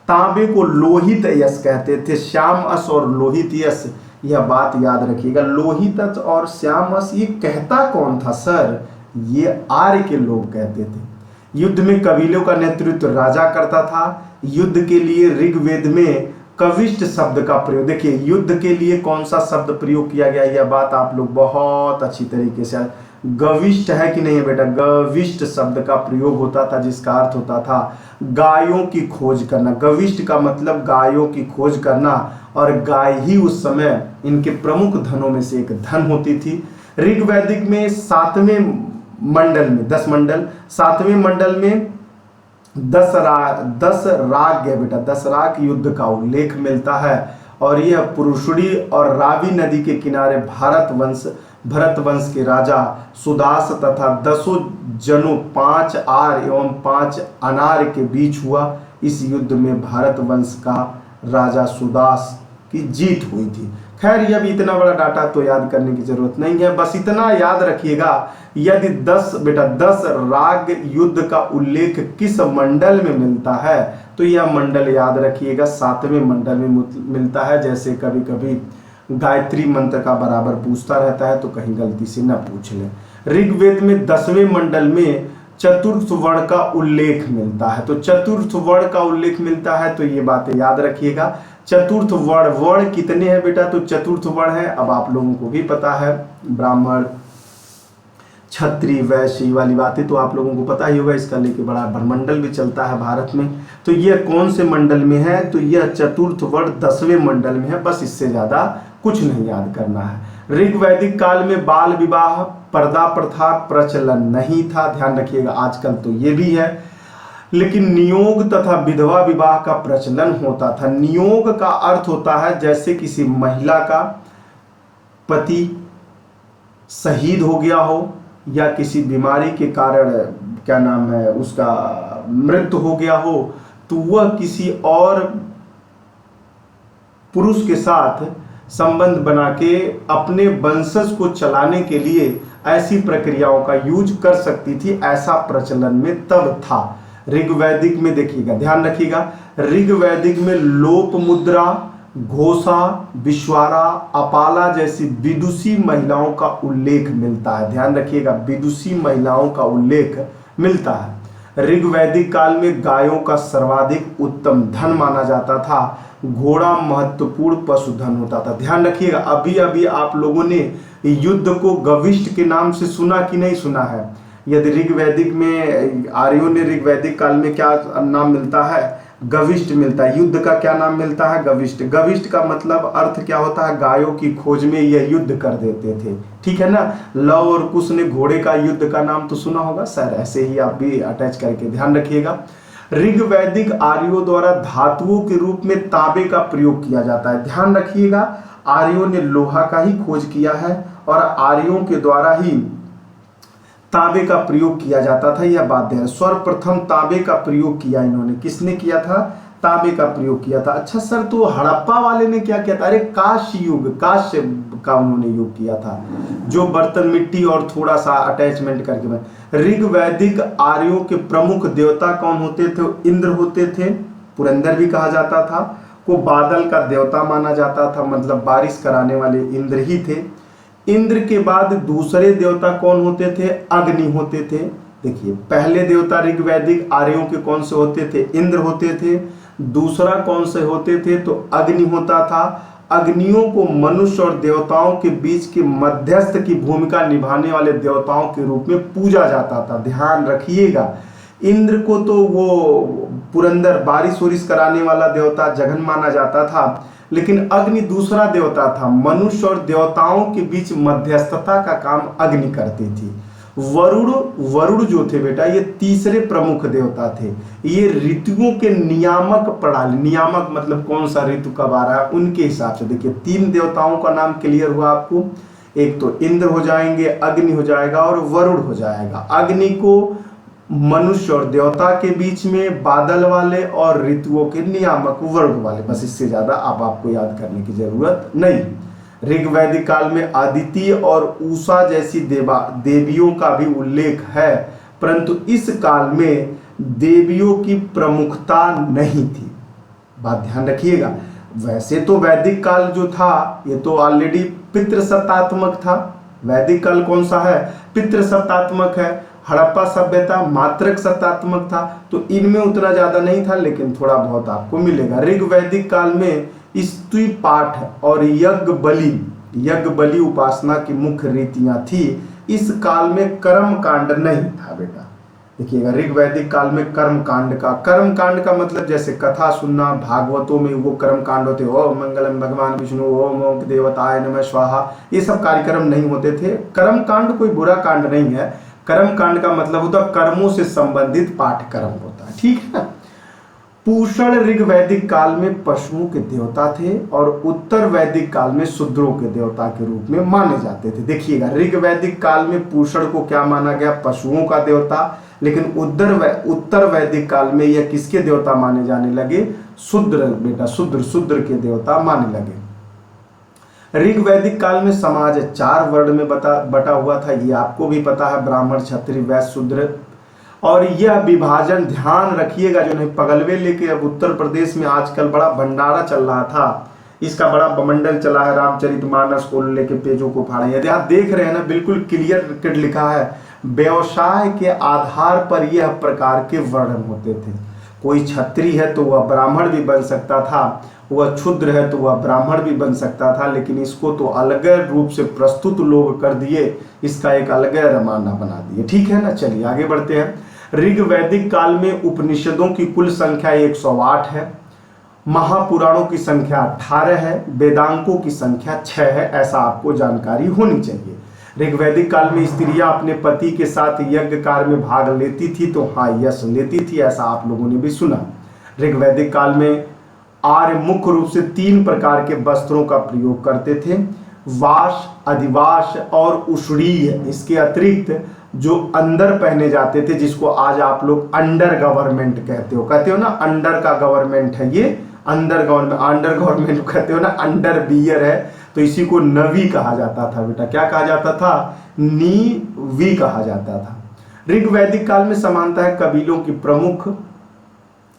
तांबे को लोहित यश कहते थे। श्याम अश और लोहित यश, यह बात याद रखिएगा। लोहित और श्याम अश ये कहता कौन था सर? ये आर्य के लोग कहते थे। युद्ध में कबीलों का नेतृत्व राजा करता था। युद्ध के लिए ऋग्वेद में कविष्ट शब्द का प्रयोग, देखिए युद्ध के लिए कौन सा शब्द प्रयोग किया गया, यह बात आप लोग बहुत अच्छी तरीके से, गविष्ट है कि नहीं है बेटा? गविष्ट शब्द का प्रयोग होता था, जिसका अर्थ होता था गायों की खोज करना। गविष्ट का मतलब गायों की खोज करना, और गाय ही उस समय इनके प्रमुख धनों में से एक धन होती थी। ऋग्वैदिक में 7वें मंडल में 10 मंडल, 7वें मंडल में 10 राग है बेटा, 10 राग युद्ध का उल्लेख मिलता है। और यह पुरुषुड़ी और रावी नदी के किनारे भरत वंश के राजा सुदास तथा 10 जनों 5 आर एवं 5 अनार के बीच हुआ। इस युद्ध में भारत वंश का राजा सुदास की जीत हुई थी। खैर, यह भी इतना बड़ा डाटा तो याद करने की जरूरत नहीं है, बस इतना याद रखिएगा, यदि 10 राग युद्ध का उल्लेख किस मंडल में मिलता है, तो यह मंडल याद रखिएगा 7वें मंडल में मिलता है। जैसे कभी कभी गायत्री मंत्र का बराबर पूछता रहता है, तो कहीं गलती से न पूछ लें। ऋग्वेद में 10वें मंडल में चतुर्थ वर्ण का उल्लेख मिलता है, तो चतुर्थ वर्ण का उल्लेख मिलता है, तो ये बातें याद रखिएगा। चतुर्थ वर्ण कितने हैं बेटा? तो चतुर्थ वर्ण है, अब आप लोगों को भी पता है, ब्राह्मण, क्षत्रिय, वैश्य वाली बातें तो आप लोगों को पता ही होगा। इसका लेके बड़ा ब्रह्मंडल भी चलता है भारत में। तो यह कौन से मंडल में है? तो यह चतुर्थ वर्ण 10वें मंडल में है। बस इससे ज्यादा कुछ नहीं याद करना है। ऋग्वैदिक काल में बाल विवाह, पर्दा प्रथा प्रचलन नहीं था, ध्यान रखिएगा। आजकल तो ये भी है, लेकिन नियोग तथा विधवा विवाह का प्रचलन होता था। नियोग का अर्थ होता है जैसे किसी महिला का पति शहीद हो गया हो, या किसी बीमारी के कारण क्या नाम है उसका मृत्यु हो गया हो, तो वह किसी और पुरुष के साथ संबंध बना के अपने वंशज को चलाने के लिए ऐसी प्रक्रियाओं का यूज कर सकती थी। ऐसा प्रचलन में तब था। ऋग्वैदिक में देखिएगा, ध्यान रखिएगा, ऋग्वैदिक में लोप मुद्रा, घोषा, विश्वारा, अपाला जैसी विदुषी महिलाओं का उल्लेख मिलता है। ध्यान रखिएगा, विदुषी महिलाओं का उल्लेख मिलता है। ऋग्वैदिक काल में गायों का सर्वाधिक उत्तम धन माना जाता था। घोड़ा महत्वपूर्ण पशुधन होता था। ध्यान रखिएगा, अभी अभी आप लोगों ने युद्ध को गविष्ट के नाम से सुना कि नहीं सुना है? यदि ऋग्वैदिक में आर्यों ने ऋग्वैदिक काल में क्या नाम मिलता है? गविष्ट मिलता है। युद्ध का क्या नाम मिलता है? गविष्ट। गविष्ट का मतलब अर्थ क्या होता है? गायों की खोज में यह युद्ध कर देते थे, ठीक है ना। लव और कुश ने घोड़े का युद्ध का नाम तो सुना होगा सर, ऐसे ही आप भी अटैच करके ध्यान रखिएगा। ऋग्वैदिक आर्यों द्वारा धातुओं के रूप में तांबे का प्रयोग किया जाता है। ध्यान रखिएगा, आर्यों ने लोहा का ही खोज किया है और आर्यों के द्वारा ही तांबे का प्रयोग किया जाता था, यह बात है। सर्वप्रथम तांबे का प्रयोग किया इन्होंने, किसने किया था? तांबे का प्रयोग किया था। अच्छा सर, तो हड़प्पा वाले ने क्या किया था? अरे काश्य युग, काश्य का उन्होंने युग किया था, जो बर्तन मिट्टी और थोड़ा सा अटैचमेंट करके बने। ऋग्वैदिक आर्यों के प्रमुख देवता कौन होते थे? इंद्र होते थे, पुरंदर भी कहा जाता था, को बादल का देवता माना जाता था, मतलब बारिश कराने वाले इंद्र ही थे। इंद्र के बाद दूसरे देवता कौन होते थे? अग्नि होते थे। देखिए, पहले देवता ऋग्वैदिक आर्यों के कौन से होते थे? इंद्र होते थे। दूसरा कौन से होते थे? तो अग्नि होता था। अग्नियों को मनुष्य और देवताओं के बीच के मध्यस्थ की भूमिका निभाने वाले देवताओं के रूप में पूजा जाता था। ध्यान रखिएगा, इंद्र को तो वो पुरंदर बारिश वारिश कराने वाला देवता जघन माना जाता था, लेकिन अग्नि दूसरा देवता था। मनुष्य और देवताओं के बीच मध्यस्थता का काम अग्नि करती थी। वरुण वरुण जो थे बेटा ये तीसरे प्रमुख देवता थे। ये ऋतुओं के नियामक प्रणाली, नियामक मतलब कौन सा ऋतु कब आ रहा है उनके हिसाब से। देखिए 3 देवताओं का नाम क्लियर हुआ आपको, एक तो इंद्र हो जाएंगे, अग्नि हो जाएगा और वरुण हो जाएगा। अग्नि को मनुष्य और देवता के बीच में बादल वाले और ऋतुओं के नियामक वरुण वाले, बस इससे ज्यादा अब आपको याद करने की जरूरत नहीं। ऋग्वैदिक काल में अदिति और उषा जैसी देवियों का भी उल्लेख है, परंतु इस काल में देवियों की प्रमुखता नहीं थी। बात ध्यान रखिएगा। वैसे तो वैदिक काल जो था ये तो ऑलरेडी पितृसत्तात्मक था। वैदिक काल कौन सा है? पितृसत्तात्मक है। हड़प्पा सभ्यता मात्रक सत्तात्मक था, तो इनमें उतना ज्यादा नहीं था, लेकिन थोड़ा बहुत आपको मिलेगा। ऋग्वैदिक काल में स्तुति पाठ और यज्ञ बलि उपासना की मुख्य रीतियां थी। इस काल में कर्म कांड नहीं था बेटा। देखिएगा ऋग्वैदिक काल में कर्म कांड का मतलब जैसे कथा सुनना, भागवतों में वो कर्म कांड होते, ओम मंगलम भगवान विष्णु, ओम देवताय नमः स्वाहा, ये सब कार्यक्रम नहीं होते थे। कर्म कांड कोई बुरा कांड नहीं है। कर्म कांड का मतलब होता है कर्मों से संबंधित पाठ्यक्रम होता है, ठीक है ना। पूषण ऋग्वैदिक काल में पशुओं के देवता थे और उत्तर वैदिक काल में शूद्रों के देवता के रूप में माने जाते थे। देखिएगा ऋग्वैदिक काल में पूषण को क्या माना गया? पशुओं का देवता। लेकिन उत्तर वैदिक काल में यह किसके देवता माने जाने लगे? शूद्र बेटा, शूद्र के देवता माने लगे। ऋग्वैदिक काल में समाज 4 वर्ण में बटा हुआ था, ये आपको भी पता है, ब्राह्मण क्षत्रिय वैश्य शूद्र। और यह विभाजन ध्यान रखिएगा जो नहीं पगलवे लेके अब उत्तर प्रदेश में आजकल बड़ा भंडारा चल रहा था, इसका बड़ा बमंडल चला है, रामचरितमानस को लेके पेजों को फाड़े। यदि आप देख रहे हैं ना, बिल्कुल क्लियर कट लिखा है, व्यवसाय के आधार पर यह प्रकार के वर्णन होते थे। कोई क्षत्रिय है तो वह ब्राह्मण भी बन सकता था, वह क्षुद्र है तो वह ब्राह्मण भी बन सकता था, लेकिन इसको तो अलग रूप से प्रस्तुत लोग कर दिए, इसका एक अलग रमाना बना दिए, ठीक है ना। चलिए आगे बढ़ते हैं। ऋग्वैदिक काल में उपनिषदों की कुल संख्या 108 है, महापुराणों की संख्या 18 है, वेदांगों की संख्या 6 है, ऐसा आपको जानकारी होनी चाहिए। ऋग्वैदिक काल में स्त्रियां अपने पति के साथ यज्ञ कार्य में भाग लेती थी, तो हाँ यश लेती थी, ऐसा आप लोगों ने भी सुना। ऋग्वैदिक काल में आर्य मुख्य रूप से 3 प्रकार के वस्त्रों का प्रयोग करते थे, वाश, अधिवास और उषरीय। इसके अतिरिक्त जो अंदर पहने जाते थे, जिसको आज आप लोग अंडर गवर्नमेंट कहते हो ना, अंडर का गवर्नमेंट है ये, अंडर गवर्नमेंट कहते हो ना, अंडर बियर है, तो इसी को नवी कहा जाता था बेटा। क्या कहा जाता था? नीवी कहा जाता था। ऋग्वैदिक काल में समानता है कबीलों की प्रमुख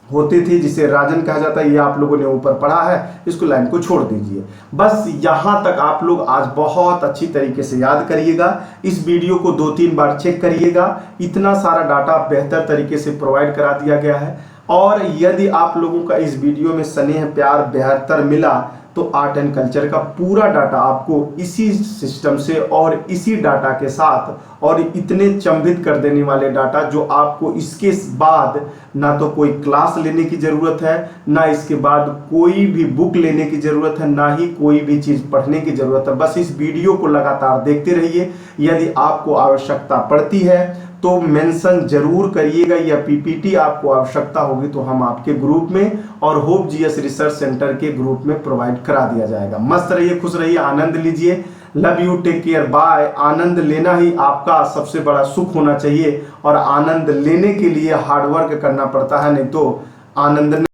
होती थी, जिसे राजन कहा जाता है। ये आप लोगों ने ऊपर पढ़ा है, इसको लाइन को छोड़ दीजिए। बस यहां तक आप लोग आज बहुत अच्छी तरीके से याद करिएगा। इस वीडियो को 2-3 बार चेक करिएगा, इतना सारा डाटा बेहतर तरीके से प्रोवाइड करा दिया गया है। और यदि आप लोगों का इस वीडियो में स्नेह प्यार बेहतर मिला तो आर्ट एंड कल्चर का पूरा डाटा आपको इसी सिस्टम से और इसी डाटा के साथ और इतने चंभित कर देने वाले डाटा, जो आपको इसके बाद ना तो कोई क्लास लेने की जरूरत है, ना इसके बाद कोई भी बुक लेने की जरूरत है, ना ही कोई भी चीज पढ़ने की जरूरत है। बस इस वीडियो को लगातार देखते रहिए। यदि आपको आवश्यकता पड़ती है तो मेंशन जरूर करिएगा, या पीपीटी आपको आवश्यकता होगी तो हम आपके ग्रुप में और होप जीएस रिसर्च सेंटर के ग्रुप में प्रोवाइड करा दिया जाएगा। मस्त रहिए, खुश रहिए, आनंद लीजिए। Love you, take care, bye. आनंद लेना ही आपका सबसे बड़ा सुख होना चाहिए, और आनंद लेने के लिए हार्डवर्क करना पड़ता है, नहीं तो आनंद